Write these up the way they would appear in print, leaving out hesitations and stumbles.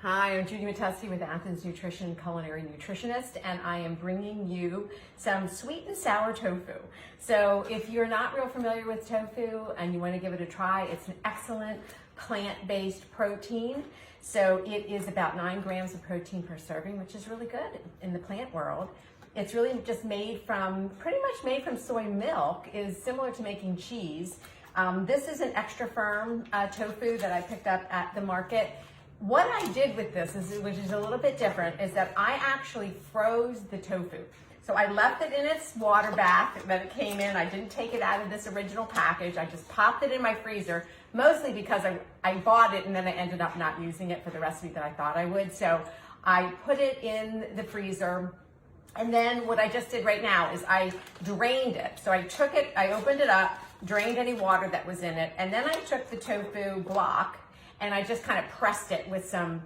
Hi, I'm Judy Matesi with Athens Nutrition Culinary Nutritionist, and I am bringing you some sweet and sour tofu. So if you're not real familiar with tofu and you want to give it a try, it's an excellent plant-based protein. So it is about 9 grams of protein per serving, which is really good in the plant world. It's really just pretty much made from soy milk, is similar to making cheese. This is an extra firm tofu that I picked up at the market. What I did with this, which is a little bit different, is that I actually froze the tofu. So I left it in its water bath that it came in. I didn't take it out of this original package. I just popped it in my freezer, mostly because I bought it and then I ended up not using it for the recipe that I thought I would. So I put it in the freezer. And then what I just did right now is I drained it. So I took it, I opened it up, drained any water that was in it, and then I took the tofu block and I just kind of pressed it with some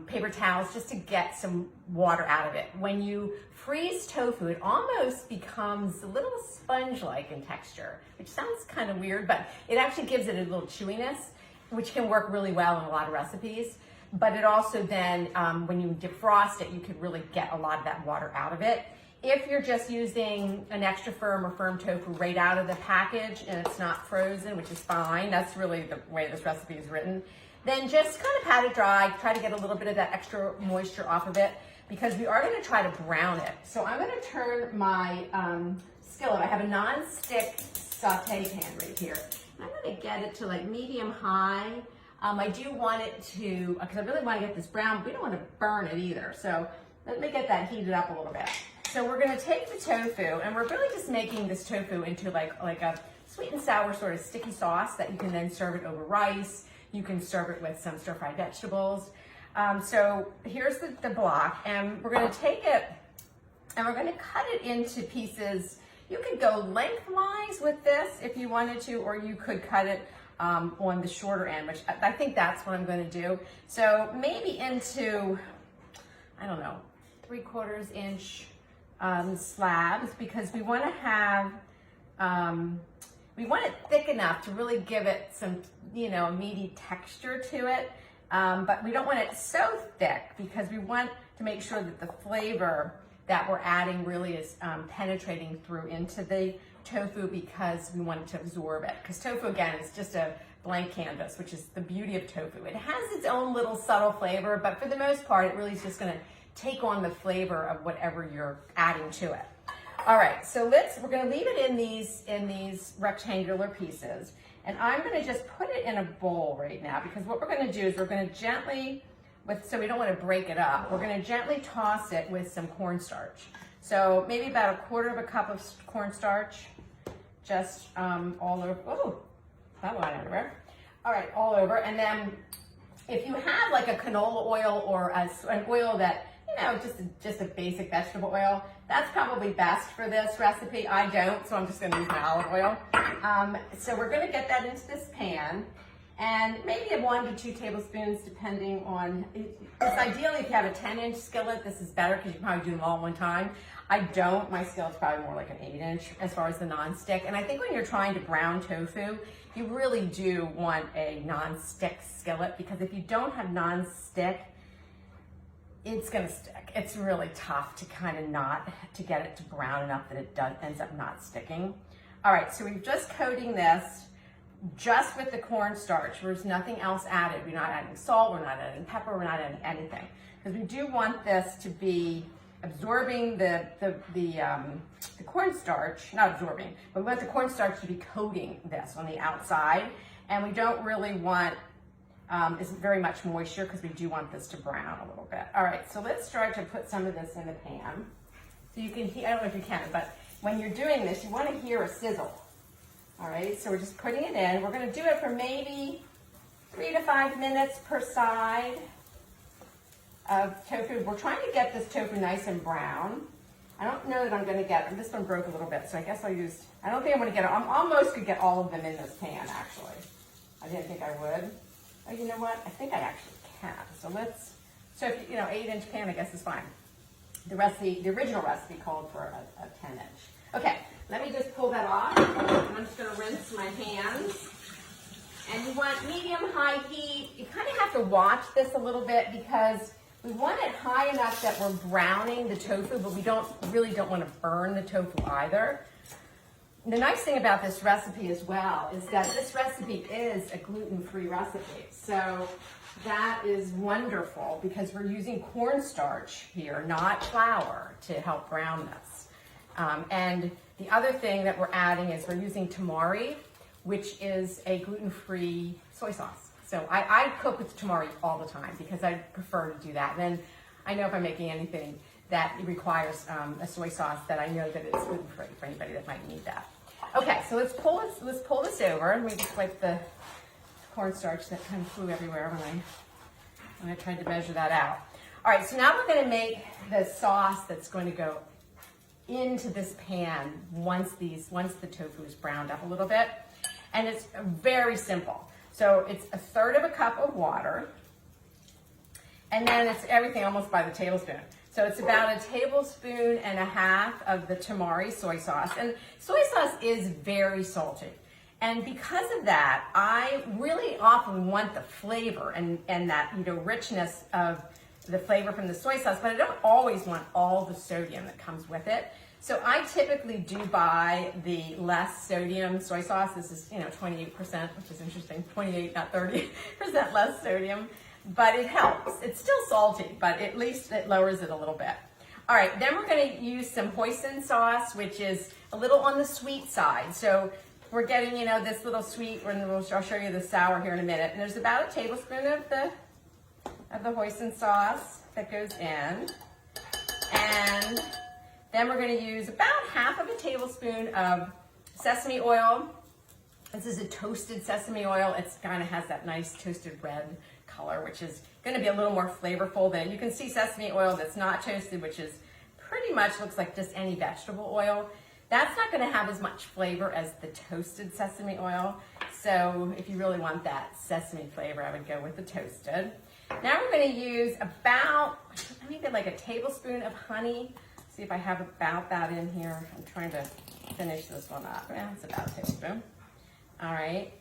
paper towels just to get some water out of it. When you freeze tofu, it almost becomes a little sponge-like in texture, which sounds kind of weird, but it actually gives it a little chewiness, which can work really well in a lot of recipes. But it also then, when you defrost it, you could really get a lot of that water out of it. If you're just using an extra firm or firm tofu right out of the package and it's not frozen, which is fine, that's really the way this recipe is written, then just kind of pat it dry, try to get a little bit of that extra moisture off of it, because we are going to try to brown it. So I'm going to turn my skillet. I have a non-stick saute pan right here. I'm going to get it to like medium high. I do want it to, because I really want to get this brown, but we don't want to burn it either. So let me get that heated up a little bit. So we're going to take the tofu, and we're really just making this tofu into like a sweet and sour sort of sticky sauce that you can then serve it over rice. You can serve it with some stir-fried vegetables. So here's the block, and we're going to take it and we're going to cut it into pieces. You could go lengthwise with this if you wanted to, or you could cut it on the shorter end, which I think that's what I'm going to do. So maybe into, I don't know, 3/4 inch slabs, because we want to have, we want it thick enough to really give it some, meaty texture to it. But we don't want it so thick, because we want to make sure that the flavor that we're adding really is penetrating through into the tofu, because we want it to absorb it. Because tofu, again, is just a blank canvas, which is the beauty of tofu. It has its own little subtle flavor, but for the most part, it really is just going to take on the flavor of whatever you're adding to it. All right, so we're going to leave it in these rectangular pieces, and I'm going to just put it in a bowl right now, because what we're going to do is we're going to gently, so we don't want to break it up, we're going to gently toss it with some cornstarch. So maybe about 1/4 cup of cornstarch, just all over. Oh, that went everywhere. All right, all over. And then if you have like a canola oil or an oil that, just a basic vegetable oil, that's probably best for this recipe. I don't, so I'm just going to use my olive oil. So we're going to get that into this pan, and maybe 1 to 2 tablespoons, depending on. It's ideally if you have a 10-inch skillet, this is better, because you can probably do them all at one time. I don't. My skillet's probably more like an 8-inch as far as the non-stick. And I think when you're trying to brown tofu, you really do want a non-stick skillet, because if you don't have non-stick, it's going to stick. It's really tough to kind of to get it to brown enough that it ends up not sticking. All right, so we're just coating this just with the cornstarch. There's nothing else added. We're not adding salt, we're not adding pepper, we're not adding anything. Because we do want this to be absorbing the cornstarch, not absorbing, but we want the cornstarch to be coating this on the outside. And we don't really want isn't very much moisture, because we do want this to brown a little bit. All right, so let's start to put some of this in the pan. So you can hear, I don't know if you can, but when you're doing this, you want to hear a sizzle. All right, so we're just putting it in. We're going to do it for maybe 3 to 5 minutes per side of tofu. We're trying to get this tofu nice and brown. I don't know that I'm going to get, this one broke a little bit, so I guess I don't think I'm going to get it. I almost could get all of them in this pan, actually. I didn't think I would. Oh, you know what? I think I actually can. So if 8-inch pan, I guess is fine. The original recipe called for a 10-inch. Okay, let me just pull that off. And I'm just going to rinse my hands. And you want medium-high heat. You kind of have to watch this a little bit because we want it high enough that we're browning the tofu, but we really don't want to burn the tofu either. The nice thing about this recipe as well is that this recipe is a gluten-free recipe. So that is wonderful because we're using cornstarch here, not flour, to help brown this. And the other thing that we're adding is we're using tamari, which is a gluten-free soy sauce. So I cook with tamari all the time because I prefer to do that. And then I know if I'm making anything that requires a soy sauce that I know that it's gluten-free for anybody that might need that. Okay, so let's pull this over and we just wipe the cornstarch that kind of flew everywhere when I tried to measure that out. All right, so now we're going to make the sauce that's going to go into this pan once the tofu is browned up a little bit. And it's very simple. So it's 1/3 cup of water, and then it's everything almost by the tablespoon. So it's about 1.5 tablespoons of the tamari soy sauce. And soy sauce is very salty. And because of that, I really often want the flavor and that, you know, richness of the flavor from the soy sauce, but I don't always want all the sodium that comes with it. So I typically do buy the less sodium soy sauce. This is, 28%, which is interesting. 28, not 30% less sodium, but it helps. It's still salty, but at least it lowers it a little bit. All right, then we're going to use some hoisin sauce, which is a little on the sweet side. So we're getting, this little sweet, and I'll show you the sour here in a minute. And there's about 1 tablespoon of the hoisin sauce that goes in. And then we're going to use about 1/2 tablespoon of sesame oil. This is a toasted sesame oil. It kind of has that nice toasted red color, which is going to be a little more flavorful than, you can see sesame oil that's not toasted, which is pretty much looks like just any vegetable oil. That's not going to have as much flavor as the toasted sesame oil. So if you really want that sesame flavor, I would go with the toasted. Now we're going to use about, maybe like 1 tablespoon of honey. See if I have about that in here. I'm trying to finish this one up. Yeah, it's about 1 tablespoon. All right.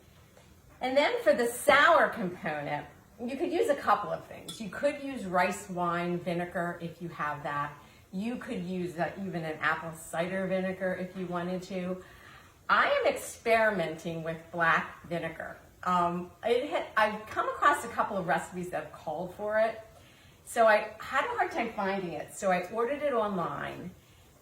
And then for the sour component, you could use a couple of things. You could use rice wine vinegar if you have that. You could use even an apple cider vinegar if you wanted to. I am experimenting with black vinegar. I've come across a couple of recipes that have called for it. So I had a hard time finding it, so I ordered it online.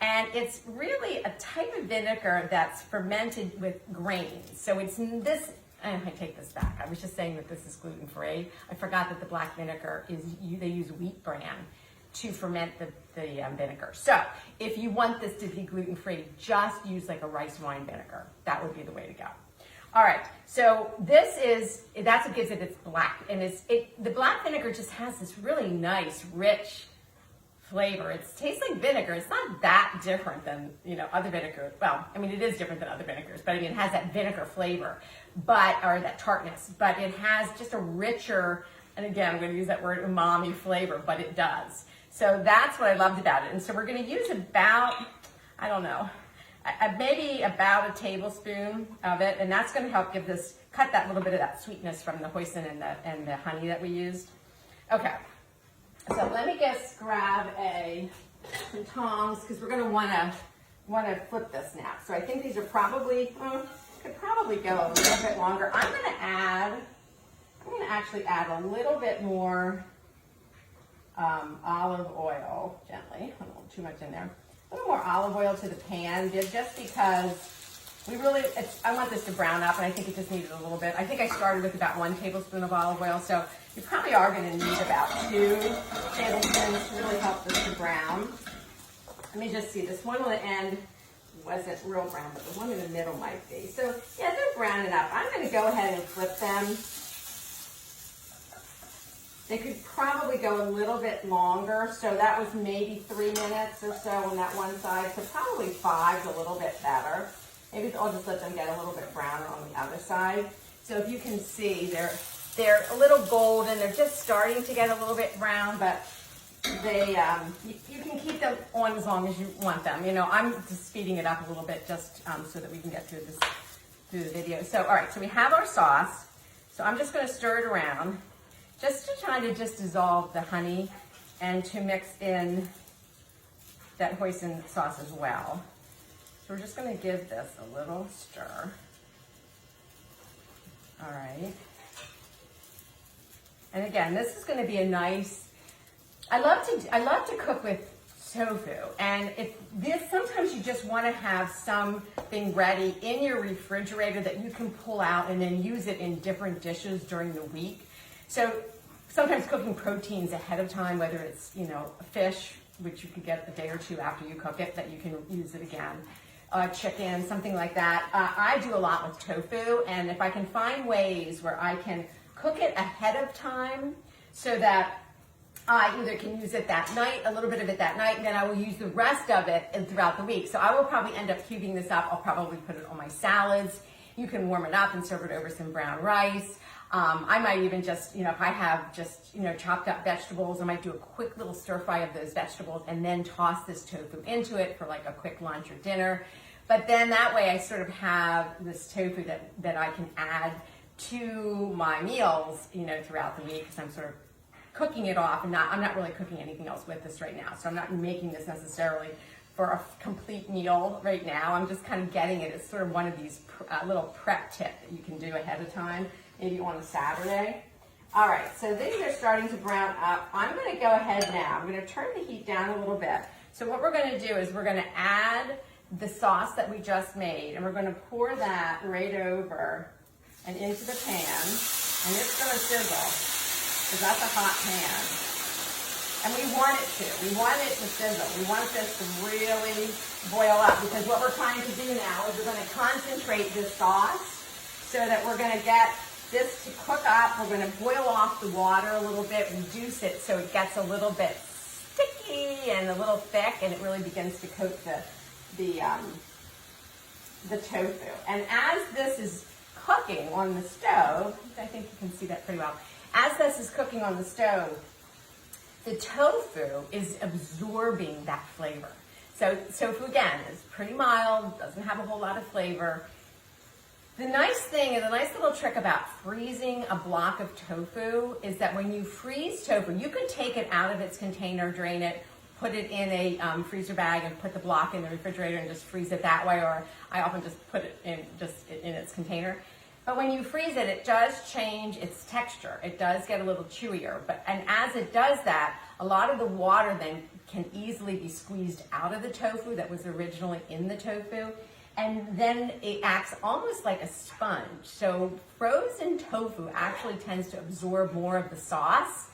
And it's really a type of vinegar that's fermented with grains. So it's this, and I take this back. I was just saying that this is gluten-free. I forgot that the black vinegar they use wheat bran to ferment the vinegar. So if you want this to be gluten-free, just use like a rice wine vinegar. That would be the way to go. All right, so that's what gives it its black. And the black vinegar just has this really nice, rich flavor. It tastes like vinegar. It's not that different than, other vinegar. Well, it is different than other vinegars, but it has that vinegar flavor, or that tartness, but it has just a richer, and again, I'm going to use that word umami flavor, but it does. So that's what I loved about it. And so we're going to use about, maybe about 1 tablespoon of it, and that's going to help cut that little bit of that sweetness from the hoisin and the honey that we used. Okay, so let me just grab some tongs because we're going to want to flip this now. So I think these are could probably go a little bit longer. I'm going to actually add a little bit more olive oil gently. A little too much in there. A little more olive oil to the pan, just because I want this to brown up, and I think it just needed a little bit. I think I started with about 1 tablespoon of olive oil, so you probably are going to need about 2 tablespoons to really help this to brown. Let me just see, this one on the end wasn't real brown, but the one in the middle might be. So yeah, they're browning up. I'm going to go ahead and flip them. They could probably go a little bit longer, so that was maybe 3 minutes or so on that one side, so probably 5's a little bit better. Maybe I'll just let them get a little bit browner on the other side. So if you can see, they're a little golden. They're just starting to get a little bit brown, but you can keep them on as long as you want them. I'm just speeding it up a little bit just so that we can get through the video. So all right, so we have our sauce. So I'm just going to stir it around just to try to just dissolve the honey and to mix in that hoisin sauce as well. So we're just going to give this a little stir. All right. And again, this is going to be a nice, I love to cook with tofu, and sometimes you just want to have something ready in your refrigerator that you can pull out and then use it in different dishes during the week. So sometimes cooking proteins ahead of time, whether it's, fish, which you could get a day or two after you cook it, that you can use it again. Chicken, something like that. I do a lot with tofu, and if I can find ways where I can cook it ahead of time so that I either can use it that night, a little bit of it that night, and then I will use the rest of it throughout the week. So I will probably end up cubing this up. I'll probably put it on my salads. You can warm it up and serve it over some brown rice. I might even just, if I have just, chopped up vegetables, I might do a quick little stir fry of those vegetables and then toss this tofu into it for like a quick lunch or dinner. But then that way I sort of have this tofu that I can add to my meals, throughout the week, because I'm sort of cooking it off, and I'm not really cooking anything else with this right now. So I'm not making this necessarily for a complete meal right now. I'm just kind of getting it. It's sort of one of these little prep tips that you can do ahead of time, maybe on a Saturday. All right, so these are starting to brown up. I'm going to go ahead now. I'm going to turn the heat down a little bit. So what we're going to do is we're going to add the sauce that we just made, and we're going to pour that right over and into the pan, and it's going to sizzle. Because that's a hot pan. And we want it to. We want it to sizzle. We want this to really boil up, because what we're trying to do now is we're going to concentrate this sauce so that we're going to get this to cook up. We're going to boil off the water a little bit, reduce it so it gets a little bit sticky and a little thick, and it really begins to coat the tofu. And as this is cooking on the stove, I think you can see that pretty well. As this is cooking on the stove, the tofu is absorbing that flavor. So tofu, again, is pretty mild, doesn't have a whole lot of flavor. The nice thing, and the nice little trick about freezing a block of tofu is that when you freeze tofu, you can take it out of its container, drain it, put it in a freezer bag and put the block in the refrigerator and just freeze it that way, or I often just put it in its container. But when you freeze it, it does change its texture. It does get a little chewier. And as it does that, a lot of the water then can easily be squeezed out of the tofu that was originally in the tofu. And then it acts almost like a sponge. So frozen tofu actually tends to absorb more of the sauce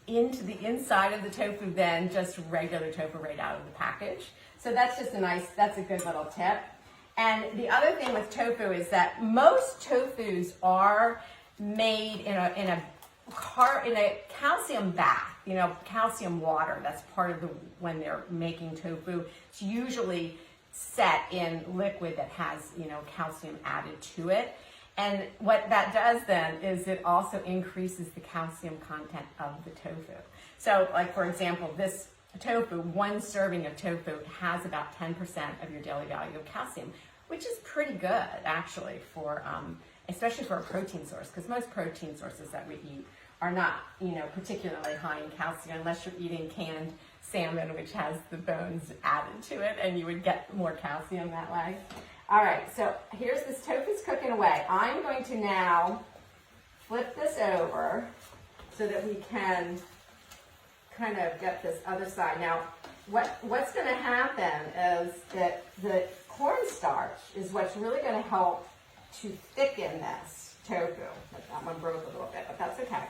into the inside of the tofu than just regular tofu right out of the package. So that's just that's a good little tip. And the other thing with tofu is that most tofus are made in a calcium bath, calcium water. That's part of when they're making tofu. It's usually set in liquid that has, calcium added to it. And what that does then is it also increases the calcium content of the tofu. So like, for example, this tofu, one serving of tofu has about 10% of your daily value of calcium, which is pretty good actually for, especially for a protein source, because most protein sources that we eat are not, particularly high in calcium unless you're eating canned salmon, which has the bones added to it, and you would get more calcium that way. All right, so here's this tofu's cooking away. I'm going to now flip this over so that we can kind of get this other side. Now, what's going to happen is that the cornstarch is what's really going to help to thicken this tofu. That one broke a little bit, but that's okay.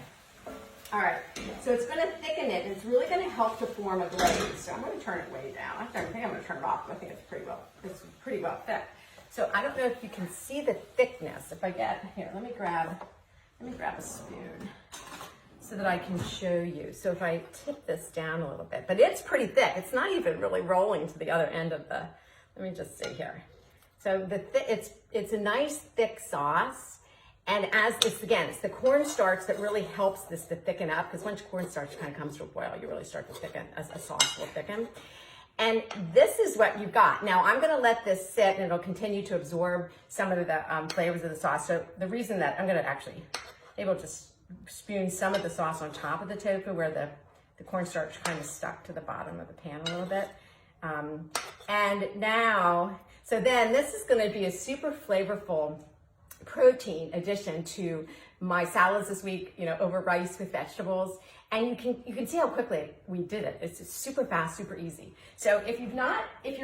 All right, so it's going to thicken it, and it's really going to help to form a glaze. So I'm going to turn it way down. I think I'm going to turn it off. I think it's pretty well thick. So I don't know if you can see the thickness. If I get here, let me grab a spoon so that I can show you. So if I tip this down a little bit, but it's pretty thick. It's not even really rolling to the other end of the. Let me just see here. So it's a nice thick sauce. And as it's the cornstarch that really helps this to thicken up, because once cornstarch kind of comes to a boil, you really start to thicken, as a sauce will thicken. And this is what you've got. Now I'm going to let this sit, and it'll continue to absorb some of the flavors of the sauce. So the reason that I'm going to actually, able to just spoon some of the sauce on top of the tofu where the cornstarch kind of stuck to the bottom of the pan a little bit. And now, so then this is going to be a super flavorful protein addition to my salads this week, you know, over rice with vegetables. And you can see how quickly we did it. It's just super fast, super easy. So if you're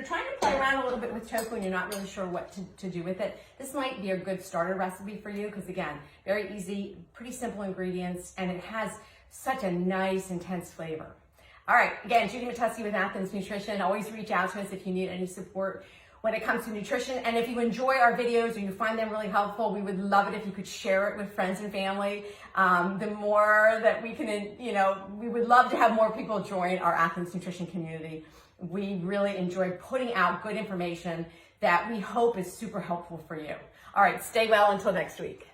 trying to play around a little bit with tofu and you're not really sure what to do with it, this might be a good starter recipe for you, because again, very easy, pretty simple ingredients, and it has such a nice, intense flavor. All right, again, Judy Matuski with Athens Nutrition. Always reach out to us if you need any support when it comes to nutrition. And if you enjoy our videos or you find them really helpful, we would love it if you could share it with friends and family. The more that we can, you know, we would love to have more people join our Athens Nutrition community. We really enjoy putting out good information that we hope is super helpful for you. All right, stay well until next week.